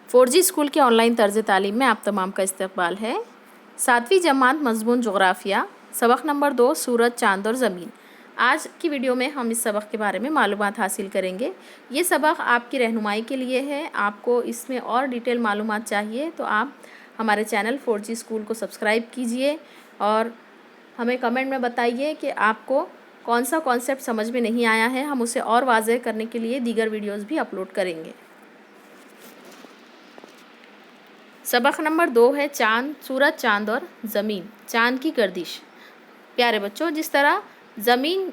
4G school के online तर्ज़ तालीम में आप तमाम का इस्तकबाल है। 7वीं जमात मज़मून जोग्राफ़िया सबक नंबर 2 सूरज, चाँद और ज़मीन। आज की वीडियो में हम इस सबक के बारे में मालूमात हासिल करेंगे। ये सबक आपकी रहनुमाई के लिए है। आपको इसमें और डिटेल मालूमात चाहिए तो आप हमारे चैनल 4G स्कूल को सब्सक्राइब कीजिए और हमें कमेंट में बताइए कि आपको कौन सा कॉन्सेप्ट समझ में नहीं आया है। हम उसे और वाज़ेह करने के लिए दीगर वीडियोज़ भी अपलोड करेंगे। सबक नंबर 2 है चाँद, सूरज, चाँद और ज़मीन, चाँद की गर्दिश। प्यारे बच्चों, जिस तरह ज़मीन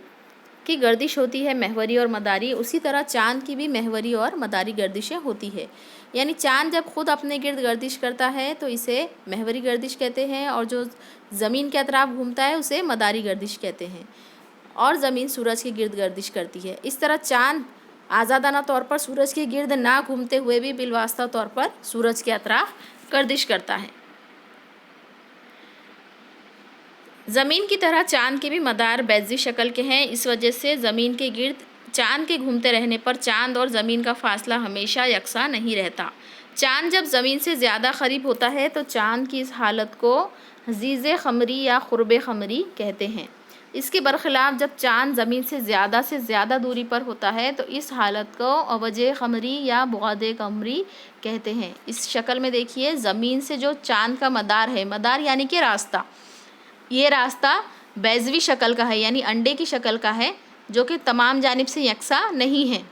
की गर्दिश होती है महवरी और मदारी, उसी तरह चाँद की भी महवरी और मदारी गर्दिशें होती है। यानी चाँद जब खुद अपने गिर्द गर्दिश करता है तो इसे महवरी गर्दिश कहते हैं, और जो ज़मीन के अतराफ घूमता है उसे मदारी गर्दिश कहते हैं, और ज़मीन सूरज के गिर्द गर्दिश करती है। इस तरह चाँद आज़ादाना तौर पर सूरज के गिर्द ना घूमते हुए भी बिलवास्ता तौर पर सूरज के अतराफ गर्दिश करता है। ज़मीन की तरह चाँद के भी मदार बैज़ी शक्ल के हैं। इस वजह से ज़मीन के गिर्द चाँद के घूमते रहने पर चाँद और ज़मीन का फासला हमेशा यकसा नहीं रहता। चाँद जब ज़मीन से ज़्यादा करीब होता है तो चाँद की इस हालत को हज़ीज़े ख़मरी या क़ुर्ब ख़मरी कहते हैं। इसके बरखिलाफ़ जब चाँद ज़मीन से ज़्यादा दूरी पर होता है तो इस हालत को अवजे ख़मरी या बुग़द क़मरी कहते हैं। इस शक्ल में देखिए, ज़मीन से जो चाँद का मदार है, मदार यानी कि रास्ता, ये रास्ता बैज़वी शक्ल का है, यानी अंडे की शक्ल का है, जो कि तमाम जानिब से यकसा नहीं है।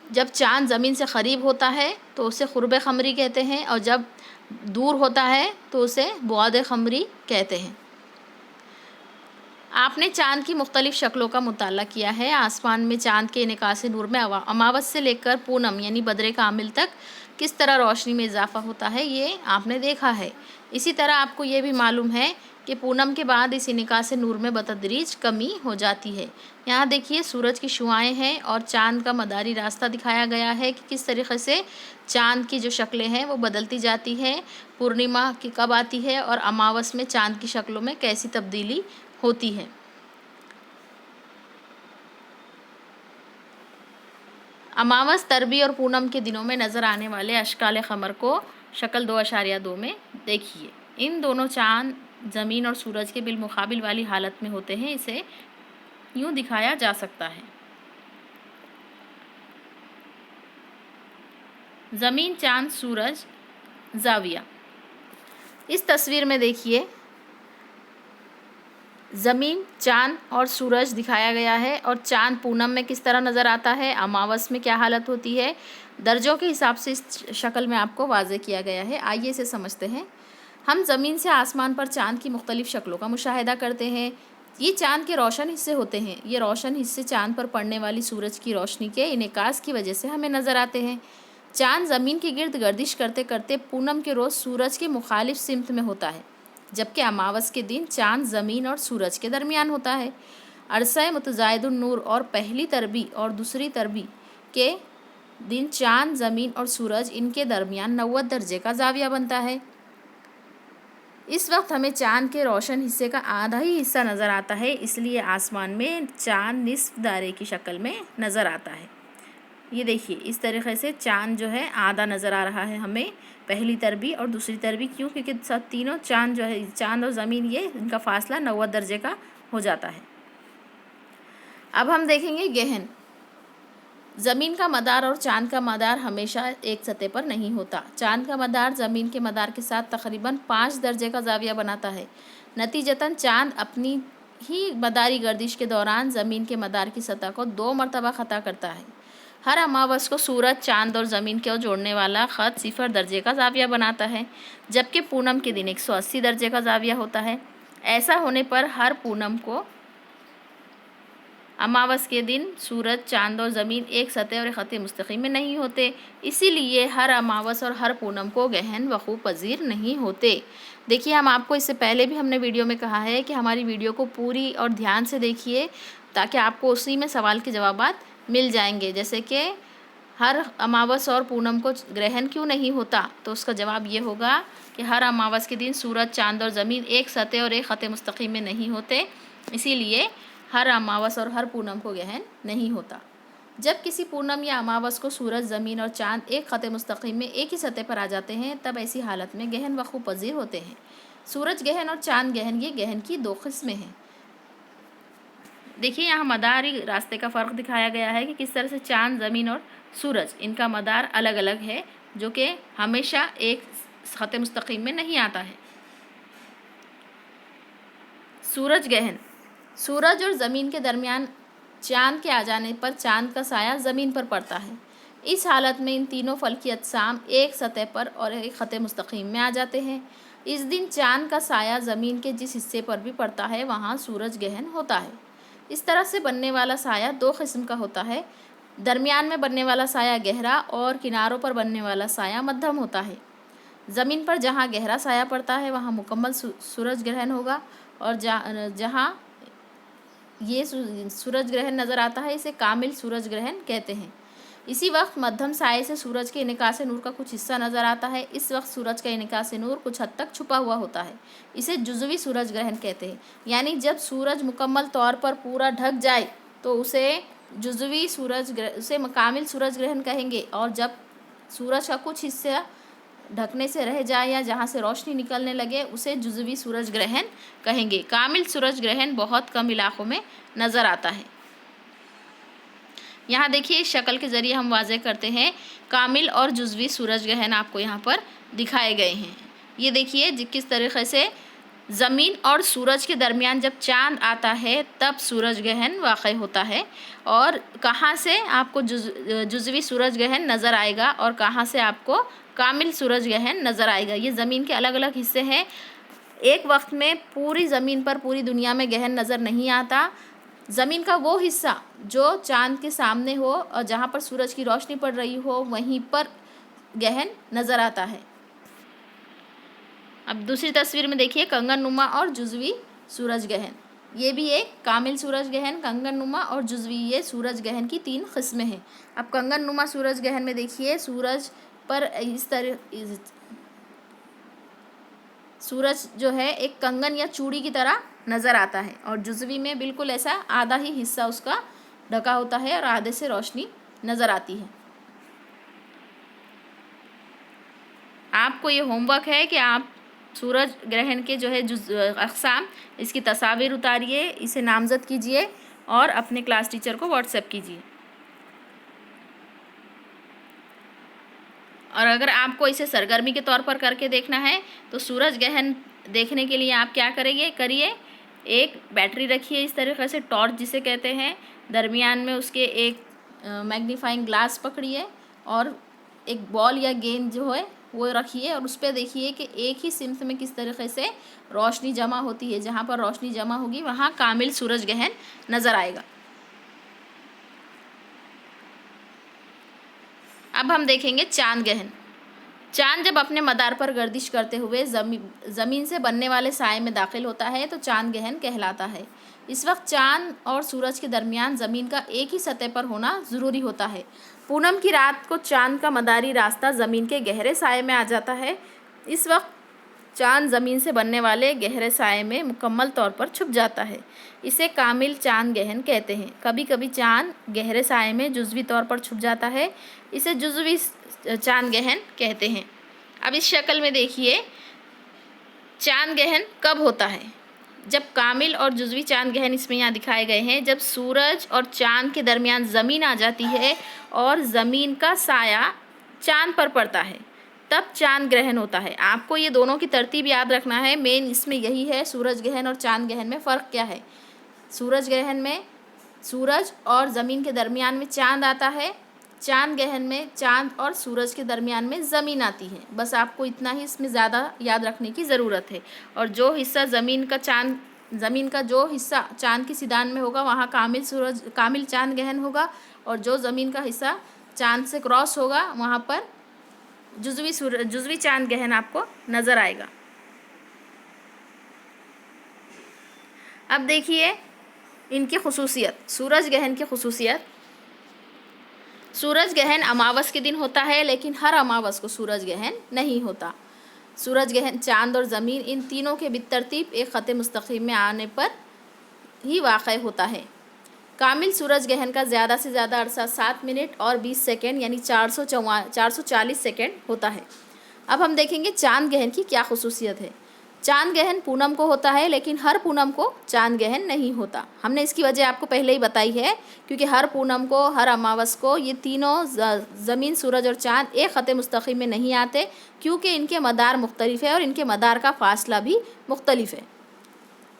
जब चाँद ज़मीन से क़रीब होता है तो उसे क़ुर्ब ख़मरी कहते हैं, और जब दूर होता है तो उसे बुग़द क़मरी कहते हैं। आपने चाँद की मुख्तलिफ़ शक्लों का मुताला किया है। आसमान में चाँद के इनकास नूर में अमावस से लेकर पूनम यानी बदरे कामिल तक किस तरह रोशनी में इजाफ़ा होता है, ये आपने देखा है। इसी तरह आपको ये भी मालूम है कि पूनम के बाद इस इनकास नूर में बतदरीज कमी हो जाती है। यहाँ देखिए, सूरज की शुआएँ हैं और चाँद का मदारी रास्ता दिखाया गया है कि किस तरीक़े से चाँद की जो शक्लें हैं वो बदलती जाती हैं। पूर्णिमा की कब आती है और अमावस में चाँद की शक्लों में कैसी तब्दीली होती है। अमावस, तरबी और पूनम के दिनों में नज़र आने वाले अशकाल क़मर को शक्ल 2.2 में देखिए। इन दोनों चाँद ज़मीन और सूरज के बिलमुकाबिल वाली हालत में होते हैं। इसे यूँ दिखाया जा सकता है। ज़मीन, चाँद, सूरज, ज़ाविया। इस तस्वीर में देखिए, ज़मीन, चाँद और सूरज दिखाया गया है, और चाँद पूनम में किस तरह नज़र आता है, अमावस में क्या हालत होती है, दर्जों के हिसाब से इस शक्ल में आपको वाज़े किया गया है। आइए इसे समझते हैं। हम ज़मीन से आसमान पर चाँद की मुख्तलिफ़ शक्लों का मुशाहिदा करते हैं। ये चाँद के रोशन हिस्से होते हैं। ये रोशन हिस्से चाँद पर पड़ने वाली सूरज की रोशनी के इनेकास की वजह से हमें नज़र आते हैं। चाँद ज़मीन के गिर्द गर्दिश करते करते पूनम के रोज़ सूरज के मुखालिफ सिमत में होता है, जबकि अमावस के दिन चाँद ज़मीन और सूरज के दरमियान होता है। अरसा मुतज़ायदुन नूर और पहली तरबी और दूसरी तरबी के दिन चाँद, ज़मीन और सूरज इनके दरमियान 90 दर्जे का ज़ाविया बनता है। इस वक्त हमें चाँद के रोशन हिस्से का आधा ही हिस्सा नज़र आता है, इसलिए आसमान में चाँद निस्फ दायरे की शक्ल में नज़र आता है। ये देखिए, इस तरीक़े से चाँद जो है आधा नज़र आ रहा है हमें, पहली तरबी और दूसरी तरबी। क्यों? क्योंकि सब तीनों चाँद जो है, चाँद और ज़मीन, ये इनका फ़ासला 90 दर्जे का हो जाता है। अब हम देखेंगे गहन। ज़मीन का मदार और चाँद का मदार हमेशा एक सतह पर नहीं होता। चाँद का मदार ज़मीन के मदार के साथ तकरीबन 5 दर्जे का ज़ाविया बनाता है। नतीजतन चाँद अपनी ही मदारी गर्दिश के दौरान ज़मीन के मदार की सतह को 2 मरतबा ख़ता करता है। हर अमावस को सूरज, चाँद और ज़मीन को जोड़ने वाला ख़त 0 दर्जे का ज़ाविया बनाता है, जबकि पूनम के दिन 180 दर्जे का ज़ाविया होता है। ऐसा होने पर हर पूनम को अमावस के दिन सूरज, चाँद और ज़मीन एक सतह और ख़त मुस्तक़ीम में नहीं होते, इसीलिए हर अमावस और हर पूनम को गहन वक़ूअ पज़ीर नहीं होते। देखिए, हम आपको इससे पहले भी हमने वीडियो में कहा है कि हमारी वीडियो को पूरी और ध्यान से देखिए, ताकि आपको उसी में सवाल के जवाबात मिल जाएंगे। जैसे कि हर अमावस और पूनम को ग्रहण क्यों नहीं होता, तो उसका जवाब ये होगा कि हर अमावस के दिन सूरज, चाँद और ज़मीन एक सतह और एक ख़त मुस्तक़ीम में नहीं होते, इसीलिए हर अमावस और हर पूनम को ग्रहण नहीं होता। जब किसी पूर्णम या अमावस को सूरज, ज़मीन और चाँद एक ख़त मुस्तक़ीम में एक ही सतह पर आ जाते हैं, तब ऐसी हालत में गहन वक़्फ़ पज़ीर होते हैं। सूरज गहन और चाँद गहन, ये गहन की दो किस्में हैं। देखिए यहाँ मदारी रास्ते का फ़र्क दिखाया गया है कि किस तरह से चाँद, ज़मीन और सूरज, इनका मदार अलग अलग है, जो कि हमेशा एक ख़त मुस्तक़ीम में नहीं आता है। सूरज गहन, सूरज और ज़मीन के दरमियान चाँद के आ जाने पर चाँद का साया ज़मीन पर पड़ता है। इस हालत में इन तीनों फल्की अजसाम एक सतह पर और एक ख़त मुस्तक़ीम में आ जाते हैं। इस दिन चाँद का साया ज़मीन के जिस हिस्से पर भी पड़ता है वहाँ सूरज गहन होता है। इस तरह से बनने वाला साया दो किस्म का होता है। दरमियान में बनने वाला साया गहरा और किनारों पर बनने वाला साया मध्यम होता है। ज़मीन पर जहाँ गहरा साया पड़ता है वहाँ मुकम्मल सूरज ग्रहण होगा, और जहाँ ये सूरज ग्रहण नज़र आता है इसे कामिल सूरज ग्रहण कहते हैं। इसी वक्त मध्यम साये से सूरज के इनकास नूर का कुछ हिस्सा नज़र आता है। इस वक्त सूरज का इनकास नूर कुछ हद तक छुपा हुआ होता है। इसे जुज़वी सूरज ग्रहण कहते हैं। यानी जब सूरज मुकम्मल तौर पर पूरा ढक जाए तो उसे जुज़वी उसे कामिल सूरज ग्रहण कहेंगे, और जब सूरज का कुछ हिस्सा ढकने से रह जाए या जहाँ से रोशनी निकलने लगे उसे जुज़वी सूरज ग्रहण कहेंगे। कामिल सूरज ग्रहण बहुत कम इलाक़ों में नज़र आता है। यहाँ देखिए इस शक्ल के ज़रिए हम वाज़े करते हैं कामिल और जुज़वी सूरज ग्रहण आपको यहाँ पर दिखाए गए हैं। ये देखिए किस तरीक़े से ज़मीन और सूरज के दरमियान जब चाँद आता है तब सूरज ग्रहण वाक़ई होता है, और कहाँ से आपको जुज़वी सूरज ग्रहण नज़र आएगा और कहाँ से आपको कामिल सूरज ग्रहण नज़र आएगा। ये ज़मीन के अलग अलग हिस्से हैं। एक वक्त में पूरी ज़मीन पर, पूरी दुनिया में ग्रहण नज़र नहीं आता। ज़मीन का वो हिस्सा जो चाँद के सामने हो और जहाँ पर सूरज की रोशनी पड़ रही हो वहीं पर ग्रहण नज़र आता है। अब दूसरी तस्वीर में देखिए कंगन नुमा और जुज़वी सूरज ग्रहण। ये भी एक कामिल सूरज ग्रहण, कंगन नुमा और जुज़वी, ये सूरज ग्रहण की तीन किस्में हैं। अब कंगन नुमा सूरज ग्रहण में देखिए सूरज पर इस तरह सूरज जो है एक कंगन या चूड़ी की तरह नज़र आता है, और जुज़वी में बिल्कुल ऐसा आधा ही हिस्सा उसका ढका होता है और आधे से रोशनी नज़र आती है। आपको ये होमवर्क है कि आप सूरज ग्रहण के जो है अक़साम, इसकी तस्वीर उतारिए, इसे नामज़द कीजिए और अपने क्लास टीचर को व्हाट्सएप कीजिए। और अगर आपको इसे सरगर्मी के तौर पर करके देखना है तो सूरज ग्रहण देखने के लिए आप क्या करिए, एक बैटरी रखिए इस तरीक़े से, टॉर्च जिसे कहते हैं, दरमियान में उसके एक मैग्नीफाइंग ग्लास पकड़िए और एक बॉल या गेंद जो है वो रखिए, और उस पर देखिए कि एक ही सिमत में किस तरीक़े से रोशनी जमा होती है। जहाँ पर रोशनी जमा होगी वहाँ कामिल सूरज ग्रहण नज़र आएगा। अब हम देखेंगे चाँद ग्रहण। चाँद जब अपने मदार पर गर्दिश करते हुए ज़मीन से बनने वाले साए में दाखिल होता है तो चाँद ग्रहण कहलाता है। इस वक्त चाँद और सूरज के दरमियान ज़मीन का एक ही सतह पर होना ज़रूरी होता है। पूनम की रात को चाँद का मदारी रास्ता ज़मीन के गहरे साए में आ जाता है। इस वक्त चाँद ज़मीन से बनने वाले गहरे साए में मुकम्मल तौर पर छुप जाता है। इसे कामिल चाँद ग्रहण कहते हैं। कभी कभी चाँद गहरे साए में जुज़वी तौर पर छुप जाता है, इसे जुज़वी चाँद ग्रहण कहते हैं। अब इस शक्ल में देखिए चाँद ग्रहण कब होता है। जब कामिल और जुज़वी चाँद ग्रहण इसमें यहाँ दिखाए गए हैं, जब सूरज और चाँद के दरमियान ज़मीन आ जाती है और ज़मीन का साया चाँद पर पड़ता है, तब चाँद ग्रहण होता है। आपको ये दोनों की तरतीब याद रखना है। मेन इसमें यही है, सूरज ग्रहण और चाँद ग्रहण में फ़र्क क्या है। सूरज ग्रहण में सूरज और ज़मीन के दरमियान में चाँद आता है, चाँद ग्रहण में चाँद और सूरज के दरमियान में ज़मीन आती है। बस आपको इतना ही इसमें ज़्यादा याद रखने की ज़रूरत है। और जो हिस्सा ज़मीन का जो हिस्सा चाँद की सीधान में होगा वहाँ कामिल चाँद ग्रहण होगा, और जो ज़मीन का हिस्सा चाँद से क्रॉस होगा वहाँ पर जुज़वी चाँद ग्रहण आपको नज़र आएगा। अब देखिए इनकी खुसूसियत, सूरज ग्रहण की खुसूसियत। सूरज ग्रहण अमावस के दिन होता है, लेकिन हर अमावस को सूरज ग्रहण नहीं होता। सूरज ग्रहण चाँद और ज़मीन इन तीनों के बितरतीब एक ख़त मुस्तक़ीम में आने पर ही वाक़ई होता है। کامل سورج گہن کا زیادہ سے زیادہ عرصہ 7 منٹ اور 20 سیکنڈ یعنی 440 سیکنڈ ہوتا ہے۔ اب ہم دیکھیں گے چاند گہن کی کیا خصوصیت ہے۔ چاند گہن پونم کو ہوتا ہے، لیکن ہر پونم کو چاند گہن نہیں ہوتا۔ ہم نے اس کی وجہ آپ کو پہلے ہی بتائی ہے، کیونکہ ہر پونم کو، ہر اماوس کو یہ تینوں زمین، سورج اور چاند ایک خط مستقیم میں نہیں آتے، کیونکہ ان کے مدار مختلف ہے اور ان کے مدار کا فاصلہ بھی مختلف ہے۔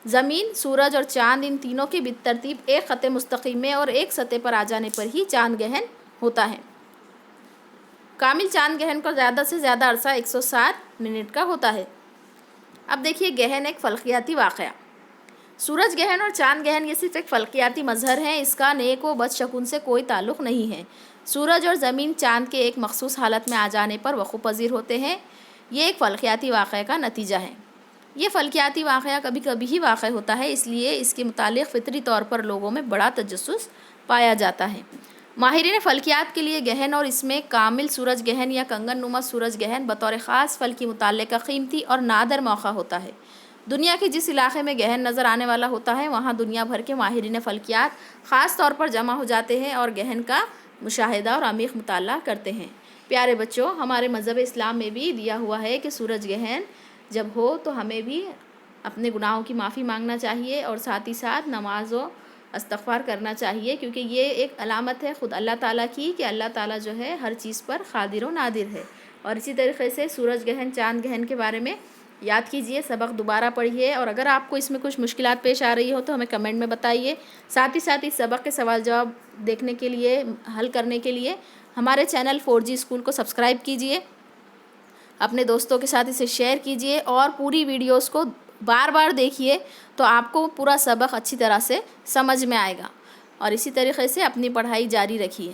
زمین، سورج اور چاند ان تینوں کے بالترتیب ایک خط مستقیم میں اور ایک سطح پر آ جانے پر ہی چاند گہن ہوتا ہے۔ کامل چاند گہن کا زیادہ سے زیادہ عرصہ 107 منٹ کا ہوتا ہے۔ اب دیکھیے گہن ایک فلکیاتی واقعہ۔ سورج گہن اور چاند گہن یہ صرف ایک فلکیاتی مظہر ہیں، اس کا نیک و بد شگون سے کوئی تعلق نہیں ہے۔ سورج اور زمین چاند کے ایک مخصوص حالت میں آ جانے پر وقوع پذیر ہوتے ہیں، یہ ایک فلکیاتی واقعہ کا نتیجہ ہے۔ یہ فلکیاتی واقعہ کبھی کبھی ہی واقع ہوتا ہے، اس لیے اس کے متعلق فطری طور پر لوگوں میں بڑا تجسس پایا جاتا ہے۔ ماہرین فلکیات کے لیے گہن اور اس میں کامل سورج گہن یا کنگن نما سورج گہن بطور خاص فلکی مطالعے کا قیمتی اور نادر موقع ہوتا ہے۔ دنیا کے جس علاقے میں گہن نظر آنے والا ہوتا ہے، وہاں دنیا بھر کے ماہرین فلکیات خاص طور پر جمع ہو جاتے ہیں اور گہن کا مشاہدہ اور عمیق مطالعہ کرتے ہیں۔ پیارے بچوں، ہمارے مذہب اسلام میں بھی دیا ہوا ہے کہ سورج گہن جب ہو تو ہمیں بھی اپنے گناہوں کی معافی مانگنا چاہیے اور ساتھ ہی ساتھ نماز و استغفار کرنا چاہیے، کیونکہ یہ ایک علامت ہے خود اللہ تعالیٰ کی کہ اللہ تعالیٰ جو ہے ہر چیز پر قادر و نادر ہے۔ اور اسی طریقے سے سورج گہن، چاند گہن کے بارے میں یاد کیجئے، سبق دوبارہ پڑھیے، اور اگر آپ کو اس میں کچھ مشکلات پیش آ رہی ہو تو ہمیں کمنٹ میں بتائیے۔ ساتھ ہی اس سبق کے سوال جواب دیکھنے کے لیے، حل کرنے کے لیے ہمارے چینل 4G اسکول کو سبسکرائب کیجئے، اپنے دوستوں کے ساتھ اسے شیئر کیجئے اور پوری ویڈیوز کو بار بار دیکھیے تو آپ کو پورا سبق اچھی طرح سے سمجھ میں آئے گا، اور اسی طریقے سے اپنی پڑھائی جاری رکھیے۔